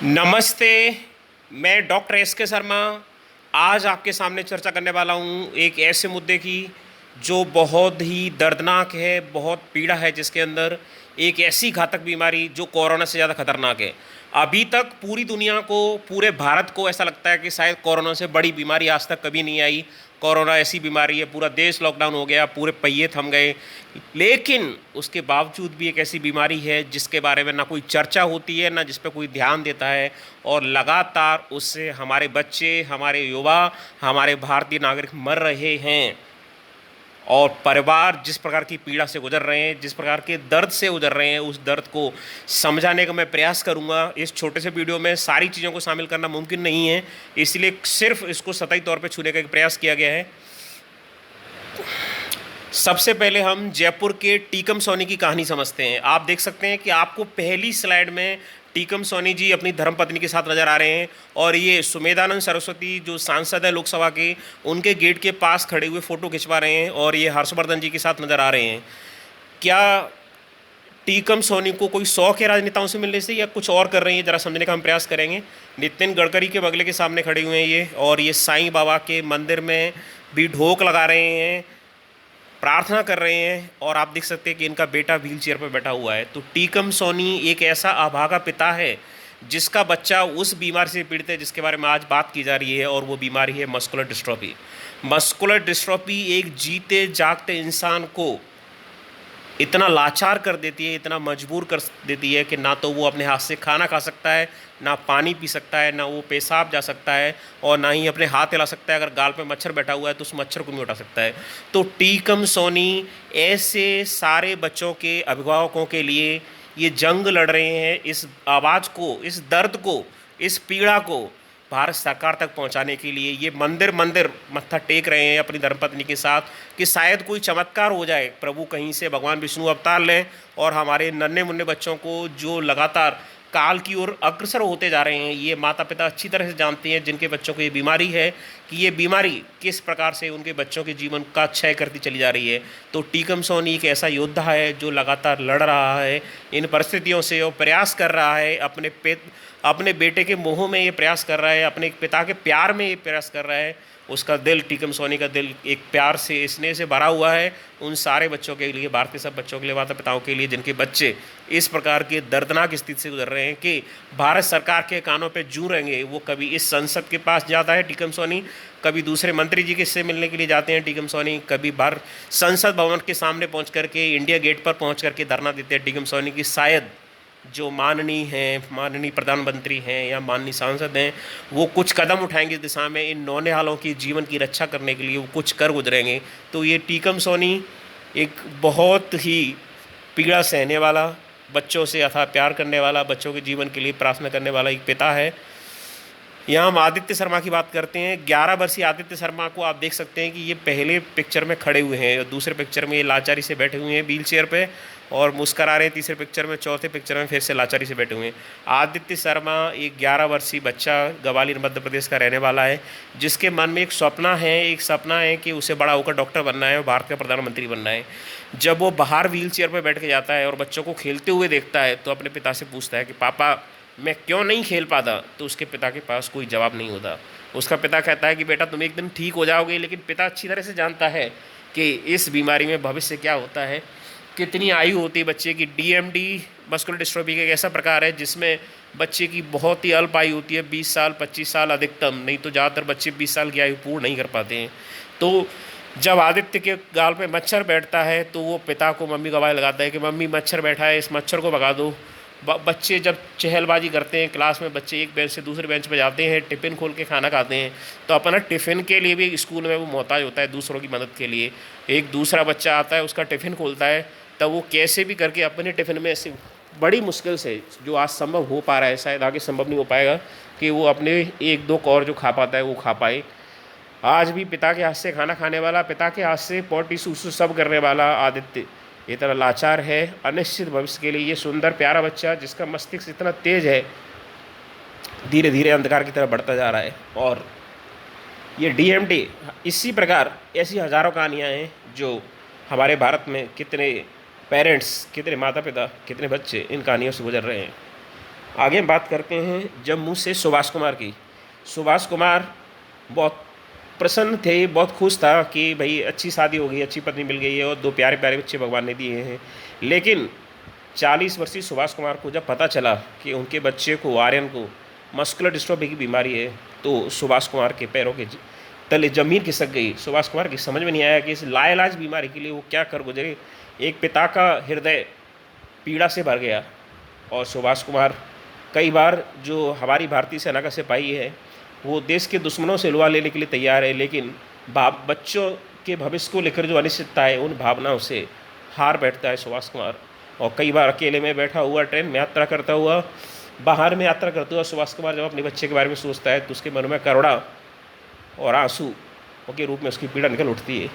नमस्ते। मैं doctor S के शर्मा आज आपके सामने चर्चा करने वाला हूँ एक ऐसे मुद्दे की जो बहुत ही दर्दनाक है, बहुत पीड़ा है, जिसके अंदर एक ऐसी घातक बीमारी जो कोरोना से ज़्यादा खतरनाक है। अभी तक पूरी दुनिया को, पूरे भारत को ऐसा लगता है कि शायद कोरोना से बड़ी बीमारी आज तक कभी नहीं आई। कोरोना ऐसी बीमारी है, पूरा देश लॉकडाउन हो गया, पूरे पहिए थम गए, लेकिन उसके बावजूद भी एक ऐसी बीमारी है जिसके बारे में ना कोई चर्चा होती है, ना जिस पर कोई ध्यान देता है, और लगातार उससे हमारे बच्चे, हमारे युवा, हमारे भारतीय नागरिक मर रहे हैं। और परिवार जिस प्रकार की पीड़ा से गुजर रहे हैं, जिस प्रकार के दर्द से गुजर रहे हैं, उस दर्द को समझाने का मैं प्रयास करूंगा। इस छोटे से वीडियो में सारी चीज़ों को शामिल करना मुमकिन नहीं है, इसलिए सिर्फ इसको सतही तौर पर छूने का एक प्रयास किया गया है। सबसे पहले हम जयपुर के टीकम सोनी की कहानी समझते हैं। आप देख सकते हैं कि आपको पहली स्लाइड में टीकम सोनी जी अपनी धर्मपत्नी के साथ नजर आ रहे हैं, और ये सुमेधानंद सरस्वती जो सांसद है लोकसभा के, उनके गेट के पास खड़े हुए फ़ोटो खिंचवा रहे हैं, और ये हर्षवर्धन जी के साथ नज़र आ रहे हैं। क्या टीकम सोनी को कोई शौक है राजनेताओं से मिलने से, या कुछ और कर रही है? ज़रा समझने का हम प्रयास करेंगे। नितिन गडकरी के बगले के सामने खड़े हुए हैं ये, और ये साईं बाबा के मंदिर में भी ढोक लगा रहे हैं, प्रार्थना कर रहे हैं, और आप देख सकते हैं कि इनका बेटा व्हील चेयर पर बैठा हुआ है। तो टीकम सोनी एक ऐसा अभागा पिता है जिसका बच्चा उस बीमारी से पीड़ित है जिसके बारे में आज बात की जा रही है, और वो बीमारी है मस्कुलर डिस्ट्रॉफी। मस्कुलर डिस्ट्रॉफी एक जीते जागते इंसान को इतना लाचार कर देती है, इतना मजबूर कर देती है कि ना तो वो अपने हाथ से खाना खा सकता है, ना पानी पी सकता है, ना वो पेशाब जा सकता है, और ना ही अपने हाथ हिला सकता है। अगर गाल पे मच्छर बैठा हुआ है तो उस मच्छर को नहीं उठा सकता है। तो टीकम सोनी ऐसे सारे बच्चों के अभिभावकों के लिए ये जंग लड़ रहे हैं, इस आवाज़ को, इस दर्द को, इस पीड़ा को भारत सरकार तक पहुंचाने के लिए ये मंदिर मंदिर मत्था टेक रहे हैं अपनी धर्मपत्नी के साथ, कि शायद कोई चमत्कार हो जाए, प्रभु कहीं से भगवान विष्णु अवतार लें, और हमारे नन्हे मुन्ने बच्चों को जो लगातार काल की ओर अग्रसर होते जा रहे हैं, ये माता पिता अच्छी तरह से जानते हैं जिनके बच्चों को ये बीमारी है, कि ये बीमारी किस प्रकार से उनके बच्चों के जीवन का क्षय करती चली जा रही है। तो टीकम सोनी एक ऐसा योद्धा है जो लगातार लड़ रहा है इन परिस्थितियों से, और प्रयास कर रहा है अपने बेटे के मोह में, ये प्रयास कर रहा है अपने पिता के प्यार में, ये प्रयास कर रहा है। उसका दिल, टीकम सोनी का दिल एक प्यार से, स्नेह से भरा हुआ है उन सारे बच्चों के लिए, भारत के सब बच्चों के लिए, माता पिताओं के लिए जिनके बच्चे इस प्रकार के दर्दनाक स्थिति से गुजर रहे हैं कि भारत सरकार के कानों पे जू रहेंगे। वो कभी इस संसद के पास जाता है टीकम सोनी, कभी दूसरे मंत्री जी के से मिलने के लिए जाते हैं टीकम सोनी, कभी बाहर संसद भवन के सामने पहुँच करके, इंडिया गेट पर पहुँच करके धरना देते हैं टीकम सोनी की शायद जो माननीय प्रधानमंत्री हैं या माननीय सांसद हैं, वो कुछ कदम उठाएंगे इस दिशा में, इन नौनिहालों की जीवन की रक्षा करने के लिए वो कुछ कर गुजरेंगे। तो ये टीकम सोनी एक बहुत ही पीड़ा सहने वाला, बच्चों से अथाह प्यार करने वाला, बच्चों के जीवन के लिए प्रार्थना करने वाला एक पिता है। यहाँ हम आदित्य शर्मा की बात करते हैं। 11 वर्षीय आदित्य शर्मा को आप देख सकते हैं कि ये पहले पिक्चर में खड़े हुए हैं, और दूसरे पिक्चर में ये लाचारी से बैठे हुए हैं व्हील चेयर पे और मुस्करा रहे हैं, तीसरे पिक्चर में, चौथे पिक्चर में फिर से लाचारी से बैठे हुए हैं। आदित्य शर्मा एक 11 वर्षीय बच्चा ग्वालियर मध्य प्रदेश का रहने वाला है, जिसके मन में एक सपना है कि उसे बड़ा होकर डॉक्टर बनना है और भारत का प्रधानमंत्री बनना है। जब वो बाहर व्हील चेयर पर बैठ के जाता है और बच्चों को खेलते हुए देखता है, तो अपने पिता से पूछता है कि पापा मैं क्यों नहीं खेल पाता। तो उसके पिता के पास कोई जवाब नहीं होता। उसका पिता कहता है कि बेटा तुम एक दिन ठीक हो जाओगे, लेकिन पिता अच्छी तरह से जानता है कि इस बीमारी में भविष्य क्या होता है, कितनी आयु होती है बच्चे की। डीएमडी मस्कुलर डिस्ट्रॉफी का एक ऐसा प्रकार है जिसमें बच्चे की बहुत ही अल्प आयु होती है, 20 साल 25 साल अधिकतम, नहीं तो ज़्यादातर बच्चे 20 साल की आयु पूर्ण नहीं कर पाते हैं। तो जब आदित्य के गाल पे मच्छर बैठता है तो वो पिता को मम्मी का आवाज़ लगाता है कि मम्मी मच्छर बैठा है, इस मच्छर को भगा दो। बच्चे जब चहलबाजी करते हैं क्लास में, बच्चे एक बेंच से दूसरे बेंच पर जाते हैं, टिफ़िन खोल के खाना खाते हैं, तो अपना टिफ़िन के लिए भी स्कूल में वो मोहताज होता है दूसरों की मदद के लिए। एक दूसरा बच्चा आता है, उसका टिफ़िन खोलता है, तब वो कैसे भी करके अपने टिफ़िन में ऐसे बड़ी मुश्किल से, जो आज संभव हो पा रहा है शायद आगे संभव नहीं हो पाएगा, कि वो अपने एक दो कौर जो खा पाता है वो खा पाए। आज भी पिता के हाथ से खाना खाने वाला, पिता के हाथ से पॉटी सूसू सब करने वाला आदित्य इतना लाचार है अनिश्चित भविष्य के लिए। ये सुंदर प्यारा बच्चा जिसका मस्तिष्क इतना तेज है, धीरे धीरे अंधकार की तरफ बढ़ता जा रहा है। और ये डीएमडी, इसी प्रकार ऐसी हज़ारों कहानियाँ हैं जो हमारे भारत में कितने पेरेंट्स, कितने माता पिता, कितने बच्चे इन कहानियों से गुजर रहे हैं। आगे हम बात करते हैं जम्मू से सुभाष कुमार की। सुभाष कुमार बहुत प्रसन्न थे, बहुत खुश था कि भाई अच्छी शादी हो गई, अच्छी पत्नी मिल गई है और 2 प्यारे प्यारे बच्चे भगवान ने दिए हैं। लेकिन 40 वर्षीय सुभाष कुमार को जब पता चला कि उनके बच्चे को, आर्यन को, मस्कुलर डिस्ट्रॉफी की बीमारी है, तो सुभाष कुमार के पैरों के तले ज़मीन खिसक गई। सुभाष कुमार की समझ में नहीं आया कि इस लाइलाज बीमारी के लिए वो क्या कर गुजरे। एक पिता का हृदय पीड़ा से भर गया और सुभाष कुमार कई बार, जो हमारी भारतीय सेना का सिपाही है, वो देश के दुश्मनों से लोहा लेने के लिए तैयार है, लेकिन बच्चों के भविष्य को लेकर जो अनिश्चितता है, उन भावनाओं से हार बैठता है सुभाष कुमार। और कई बार अकेले में बैठा हुआ, ट्रेन में यात्रा करता हुआ, बाहर में यात्रा करते हुआ सुभाष कुमार जब अपने बच्चे के बारे में सोचता है तो उसके मन में करुणा और आंसू के रूप में उसकी पीड़ा निकल उठती है।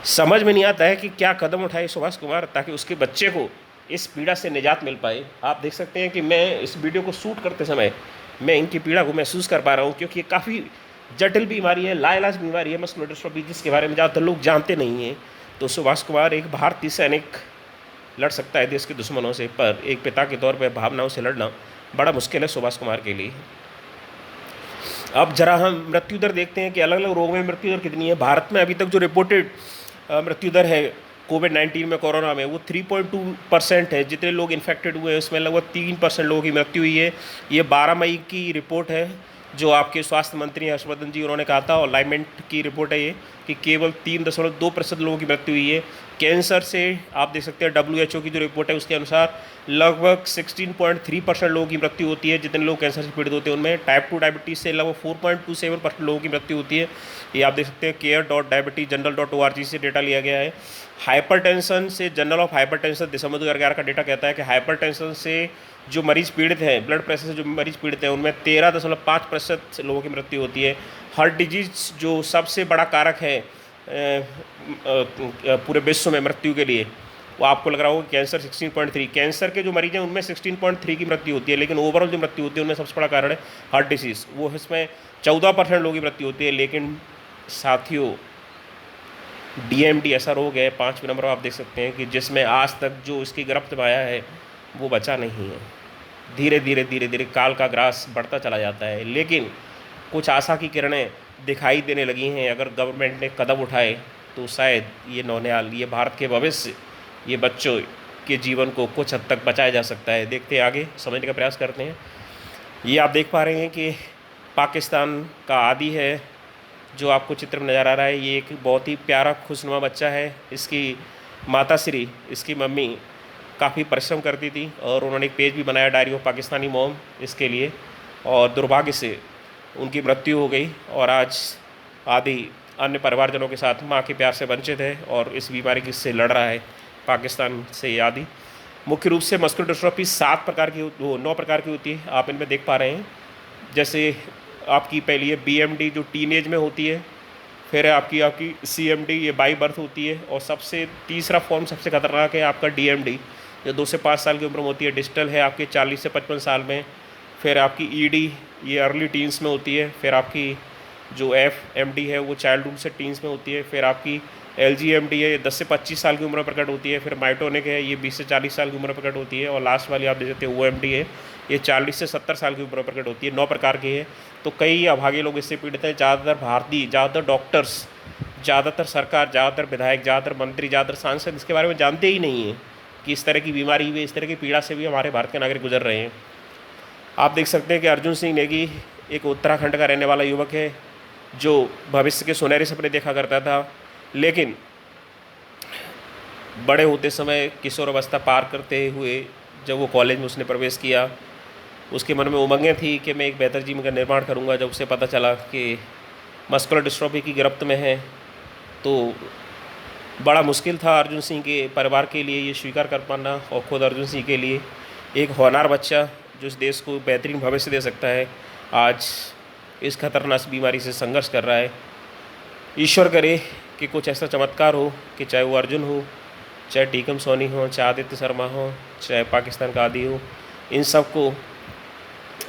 समझ में नहीं आता है कि क्या कदम उठाए सुभाष कुमार ताकि उसके बच्चे को इस पीड़ा से निजात मिल पाए। आप देख सकते हैं कि मैं इस वीडियो को शूट करते समय मैं इनकी पीड़ा को महसूस कर पा रहा हूँ, क्योंकि ये काफ़ी जटिल बीमारी है, लाइलाज बीमारी है मस्कुलर डिस्ट्रॉफी, जिसके बारे में ज़्यादातर लोग जानते नहीं हैं। तो सुभाष कुमार एक भारतीय सैनिक लड़ सकता है देश के दुश्मनों से, पर एक पिता के तौर पर भावनाओं से लड़ना बड़ा मुश्किल है सुभाष कुमार के लिए। अब जरा हम मृत्यु दर देखते हैं कि अलग अलग रोगों में मृत्यु दर कितनी है। भारत में अभी तक जो रिपोर्टेड मृत्यु दर है कोविड-19 में, कोरोना में, वो 3.2% है। जितने लोग इन्फेक्टेड हुए हैं उसमें लगभग 3% लोगों की मृत्यु हुई है। ये 12 मई की रिपोर्ट है जो आपके स्वास्थ्य मंत्री हर्षवर्धन जी उन्होंने कहा था, और अलाइनमेंट की रिपोर्ट है ये कि केवल 3.2% लोगों की मृत्यु हुई है। कैंसर से आप देख सकते हैं WHO की जो रिपोर्ट है उसके अनुसार लगभग 16.3% लोगों की मृत्यु होती है। जितने लोग कैंसर से पीड़ित होते हैं उनमें टाइप 2 डायबिटीज़ से लगभग 4.27% लोगों की मृत्यु होती है। ये आप देख सकते हैं care.diabetesgeneral.org से डेटा लिया गया है। हाइपरटेंशन से जर्नल ऑफ हाइपरटेंशन दिसंबर 2011 का डेटा कहता है कि हाइपरटेंशन से जो मरीज पीड़ित हैं, ब्लड प्रेशर से जो मरीज पीड़ित हैं, उनमें 13.5% लोगों की मृत्यु होती है। हार्ट डिजीज जो सबसे बड़ा कारक है पूरे विश्व में मृत्यु के लिए, वो आपको लग रहा होगा कैंसर 16.3, कैंसर के जो मरीज हैं उनमें 16.3 की मृत्यु होती है, लेकिन ओवरऑल जो मृत्यु होती है उनमें सबसे बड़ा कारण है हार्ट डिसीज़, वो इसमें 14% लोगों की मृत्यु होती है। लेकिन साथियों, DMD ऐसा रोग है 5वें नंबर आप देख सकते हैं कि जिसमें आज तक जो इसकी गिरफ्त में आया है वो बचा नहीं है। धीरे धीरे धीरे धीरे काल का ग्रास बढ़ता चला जाता है, लेकिन कुछ आशा की किरणें दिखाई देने लगी हैं। अगर गवर्नमेंट ने कदम उठाए तो शायद ये नौनिहाल, ये भारत के भविष्य, ये बच्चों के जीवन को कुछ हद तक बचाया जा सकता है। देखते हैं आगे, समझने का प्रयास करते हैं। ये आप देख पा रहे हैं कि पाकिस्तान का आदी है जो आपको चित्र में नज़र आ रहा है। ये एक बहुत ही प्यारा खुशनुमा बच्चा है। इसकी माताश्री, इसकी मम्मी काफ़ी परिश्रम करती थी और उन्होंने एक पेज भी बनाया, डायरी ऑफ पाकिस्तानी मॉम, इसके लिए, और दुर्भाग्य से उनकी मृत्यु हो गई और आज आदि अन्य परिवारजनों के साथ माँ के प्यार से वंचित है और इस बीमारी की से लड़ रहा है पाकिस्तान से। आदि मुख्य रूप से मस्कुलर डिस्ट्रॉफी 7 प्रकार की, 9 प्रकार की होती है, आप इनमें देख पा रहे हैं। जैसे आपकी पहली है BMD जो टीनेज में होती है, फिर है आपकी CMD, ये बाई बर्थ होती है, और सबसे तीसरा फॉर्म सबसे खतरनाक है आपका DMD जो 2 से 5 साल की उम्र में होती है। डिजिटल है आपके 40 से 55 साल में। फिर आपकी ED, ये अर्ली टीन्स में होती है। फिर आपकी जो FMD है वो चाइल्डहुड से टीन्स में होती है। फिर आपकी LGMD है, ये 10 से 25 साल की उम्र में प्रकट होती है। फिर माइटोनिक है, ये 20 से 40 साल की उम्र में प्रकट होती है। और लास्ट वाली आप देख सकते हैं OMD है, ये 40 से 70 साल की उम्र में प्रकट होती है। 9 प्रकार की है। तो कई अभागे लोग इससे पीड़ित हैं। ज़्यादातर भारतीय, ज़्यादातर डॉक्टर्स, ज़्यादातर सरकार, ज़्यादातर विधायक, ज़्यादातर मंत्री, ज़्यादातर सांसद इसके बारे में जानते ही नहीं हैं कि इस तरह की बीमारी हुई, इस तरह की पीड़ा से भी हमारे भारत के नागरिक गुजर रहे हैं। आप देख सकते हैं कि अर्जुन सिंह नेगी एक उत्तराखंड का रहने वाला युवक है जो भविष्य के सुनहरे सपने देखा करता था, लेकिन बड़े होते समय किशोर अवस्था पार करते हुए जब वो कॉलेज में उसने प्रवेश किया, उसके मन में उमंगें थी कि मैं एक बेहतर जीवन का निर्माण करूंगा। जब उसे पता चला कि मस्कुलर डिस्ट्रॉफी की गिरफ्त में है तो बड़ा मुश्किल था अर्जुन सिंह के परिवार के लिए ये स्वीकार कर पाना, और ख़ुद अर्जुन सिंह के लिए एक होनहार बच्चा जो इस देश को बेहतरीन भविष्य दे सकता है, आज इस खतरनाक बीमारी से संघर्ष कर रहा है। ईश्वर करे कि कुछ ऐसा चमत्कार हो कि चाहे वो अर्जुन हो, चाहे टीकम सोनी हो, चाहे आदित्य शर्मा हो, चाहे पाकिस्तान का आदी हो, इन सबको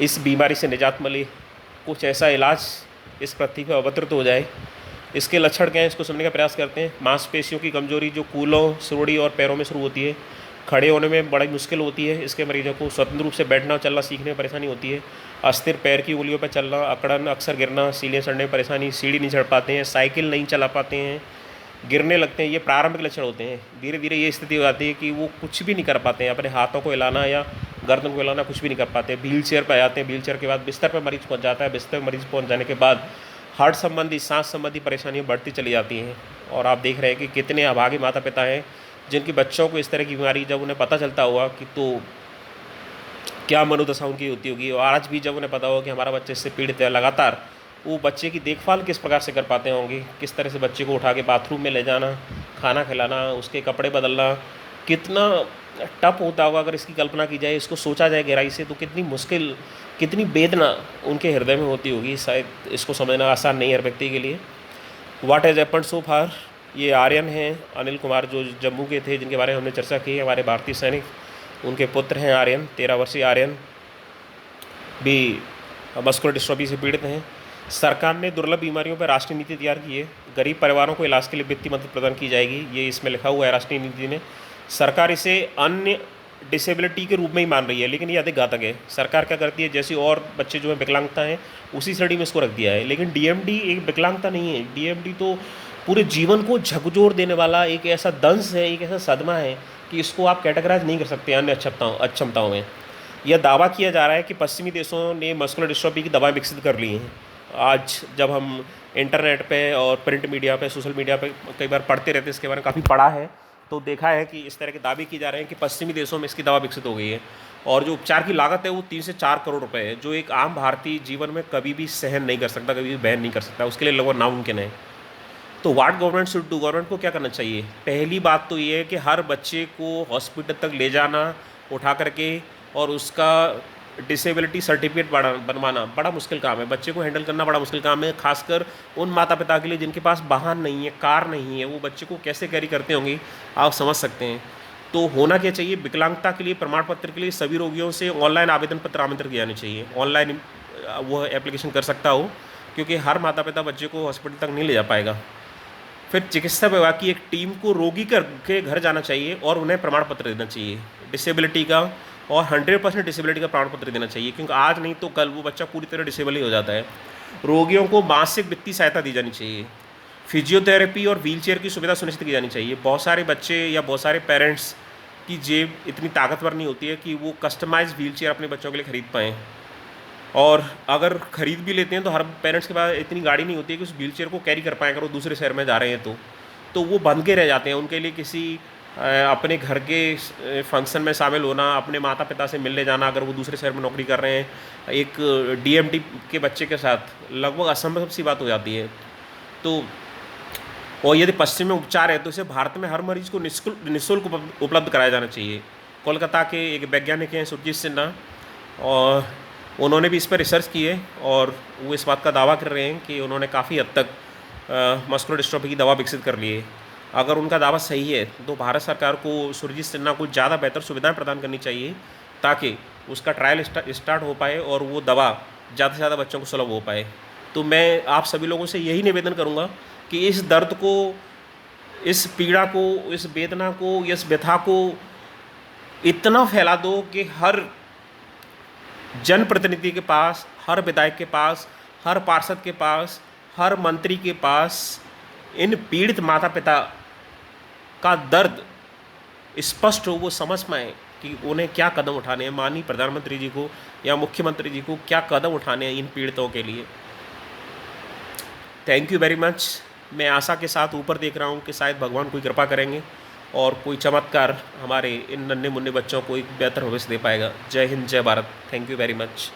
इस बीमारी से निजात मिले, कुछ ऐसा इलाज इस पृथ्वी पर अवतरित हो जाए। इसके लक्षण क्या हैं, इसको समझने का प्रयास करते हैं। मांसपेशियों की कमजोरी जो कूलों, सुरड़ी और पैरों में शुरू होती है, खड़े होने में बड़ी मुश्किल होती है इसके मरीजों को, स्वतंत्र रूप से बैठना चलना सीखने में परेशानी होती है, अस्थिर पैर की उंगलियों पर चलना, अकड़न, अक्सर गिरना, सीढ़ियाँ चढ़ने में परेशानी, सीढ़ी नहीं चढ़ पाते हैं, साइकिल नहीं चला पाते हैं, गिरने लगते हैं। ये प्रारंभिक लक्षण होते हैं। धीरे धीरे ये स्थिति हो जाती है कि वो कुछ भी नहीं कर पाते हैं, अपने हाथों को हिलाना या गर्दन को हिलाना कुछ भी नहीं कर पाते। व्हील चेयर पर आ जाते हैं, व्हील चेयर के बाद बिस्तर पर मरीज पहुंच जाता है, बिस्तर पर मरीज पहुंच जाने के बाद हार्ट संबंधी, सांस संबंधी परेशानियाँ बढ़ती चली जाती हैं। और आप देख रहे हैं कि कितने अभागे माता पिता हैं जिनके बच्चों को इस तरह की बीमारी जब उन्हें पता चलता हुआ कि तो क्या मनोदशा उनकी होती होगी। और आज भी जब उन्हें पता होगा कि हमारा बच्चा इससे पीड़ित है, लगातार वो बच्चे की देखभाल किस प्रकार से कर पाते होंगे, किस तरह से बच्चे को उठा के बाथरूम में ले जाना, खाना खिलाना, उसके कपड़े बदलना, कितना टफ होता होगा। अगर इसकी कल्पना की जाए, इसको सोचा जाए गहराई से, तो कितनी मुश्किल, कितनी वेदना उनके हृदय में होती होगी। शायद इसको समझना आसान नहीं है हर व्यक्ति के लिए। व्हाट हैज़ हैपेंड सो फार। ये आर्यन हैं, अनिल कुमार, जो जम्मू के थे, जिनके बारे में हमने चर्चा की, हमारे भारतीय सैनिक, उनके पुत्र हैं आर्यन। 13 वर्षीय आर्यन भी मस्कुलर डिस्ट्रॉफी से पीड़ित हैं। सरकार ने दुर्लभ बीमारियों पर राष्ट्रीय नीति तैयार की है। गरीब परिवारों को इलाज के लिए वित्तीय मदद प्रदान की जाएगी, ये इसमें लिखा हुआ है राष्ट्रीय नीति में। सरकार इसे अन्य डिसेबिलिटी के रूप में ही मान रही है, लेकिन ये अधिक घातक है। सरकार क्या करती है, जैसे और बच्चे जो हैं विकलांगता हैं, उसी श्रेणी में इसको रख दिया है। लेकिन डीएमडी एक विकलांगता नहीं है। डीएमडी तो पूरे जीवन को झकझोर देने वाला एक ऐसा दंश है, एक ऐसा सदमा है कि इसको आप कैटेगराइज नहीं कर सकते अन्य अक्षमताओं में। यह दावा किया जा रहा है कि पश्चिमी देशों ने मस्कुलर डिस्ट्रॉफी की दवाएं विकसित कर ली हैं। आज जब हम इंटरनेट पे और प्रिंट मीडिया पे, सोशल मीडिया पे कई बार पढ़ते रहते हैं, इसके बारे में काफ़ी पढ़ा है, तो देखा है कि इस तरह के दावे किए जा रहे हैं कि पश्चिमी देशों में इसकी दवा विकसित हो गई है। और जो उपचार की लागत है वो 3 से 4 करोड़ रुपए है, जो एक आम भारतीय जीवन में कभी भी सहन नहीं कर सकता, कभी भी बहन नहीं कर सकता, उसके लिए लगभग नामुमकिन है। तो what government should do, government को क्या करना चाहिए। पहली बात तो ये है कि हर बच्चे को हॉस्पिटल तक ले जाना, उठा करके, और उसका डिसेबिलिटी सर्टिफिकेट बनवाना बड़ा मुश्किल काम है। बच्चे को हैंडल करना बड़ा मुश्किल काम है, खासकर उन माता पिता के लिए जिनके पास वाहन नहीं है, कार नहीं है। वो बच्चे को कैसे कैरी करते होंगे, आप समझ सकते हैं। तो होना क्या चाहिए, विकलांगता के लिए प्रमाण पत्र के लिए सभी रोगियों से ऑनलाइन आवेदन पत्र आमंत्रित किए जाने चाहिए। ऑनलाइन वो एप्लीकेशन कर सकता हो, क्योंकि हर माता पिता बच्चे को हॉस्पिटल तक नहीं ले जा पाएगा। फिर चिकित्सा विभाग की एक टीम को रोगी के घर जाना चाहिए और उन्हें प्रमाण पत्र देना चाहिए डिसेबिलिटी का, और 100% डिसेबिलिटी का प्रमाण पत्र देना चाहिए, क्योंकि आज नहीं तो कल वो बच्चा पूरी तरह डिसेबल ही हो जाता है। रोगियों को मासिक वित्तीय सहायता दी जानी चाहिए। फिजियोथेरेपी और व्हीलचेयर की सुविधा सुनिश्चित की जानी चाहिए। बहुत सारे बच्चे या बहुत सारे पेरेंट्स की जेब इतनी ताकतवर नहीं होती है कि वो कस्टमाइज व्हीलचेयर अपने बच्चों के लिए खरीद पाएँ, और अगर खरीद भी लेते हैं तो हर पेरेंट्स के पास इतनी गाड़ी नहीं होती है कि उस व्हीलचेयर को कैरी कर पाएँ। अगर वो दूसरे शहर में जा रहे हैं तो वो बंध के रह जाते हैं। उनके लिए किसी अपने घर के फंक्शन में शामिल होना, अपने माता पिता से मिलने जाना, अगर वो दूसरे शहर में नौकरी कर रहे हैं, एक डीएमडी के बच्चे के साथ लगभग असंभव सी बात हो जाती है। तो और यदि पश्चिम में उपचार है तो इसे भारत में हर मरीज को निःशुल्क उपलब्ध कराया जाना चाहिए। कोलकाता के एक वैज्ञानिक हैं सुरजीत सिन्हा, और उन्होंने भी इस पर रिसर्च की है, और वो इस बात का दावा कर रहे हैं कि उन्होंने काफ़ी हद तक मस्कुलर डिस्ट्रॉफी की दवा विकसित कर ली है। अगर उनका दावा सही है तो भारत सरकार को सुरजीत सिन्हा को ज़्यादा बेहतर सुविधाएं प्रदान करनी चाहिए, ताकि उसका ट्रायल स्टार्ट हो पाए और वो दवा ज़्यादा से ज़्यादा बच्चों को सुलभ हो पाए। तो मैं आप सभी लोगों से यही निवेदन करूँगा कि इस दर्द को, इस पीड़ा को, इस वेदना को, इस व्यथा को इतना फैला दो कि हर जनप्रतिनिधि के पास, हर विधायक के पास, हर पार्षद के पास, हर मंत्री के पास इन पीड़ित माता पिता का दर्द स्पष्ट हो, वो समझ पाएँ कि उन्हें क्या कदम उठाने हैं। माननीय प्रधानमंत्री जी को या मुख्यमंत्री जी को क्या कदम उठाने हैं इन पीड़ितों के लिए। Thank you very much. मैं आशा के साथ ऊपर देख रहा हूँ कि शायद भगवान कोई कृपा करेंगे और कोई चमत्कार हमारे इन नन्हे मुन्ने बच्चों को एक बेहतर भविष्य दे पाएगा। जय हिंद, जय Bharat. Thank you very much.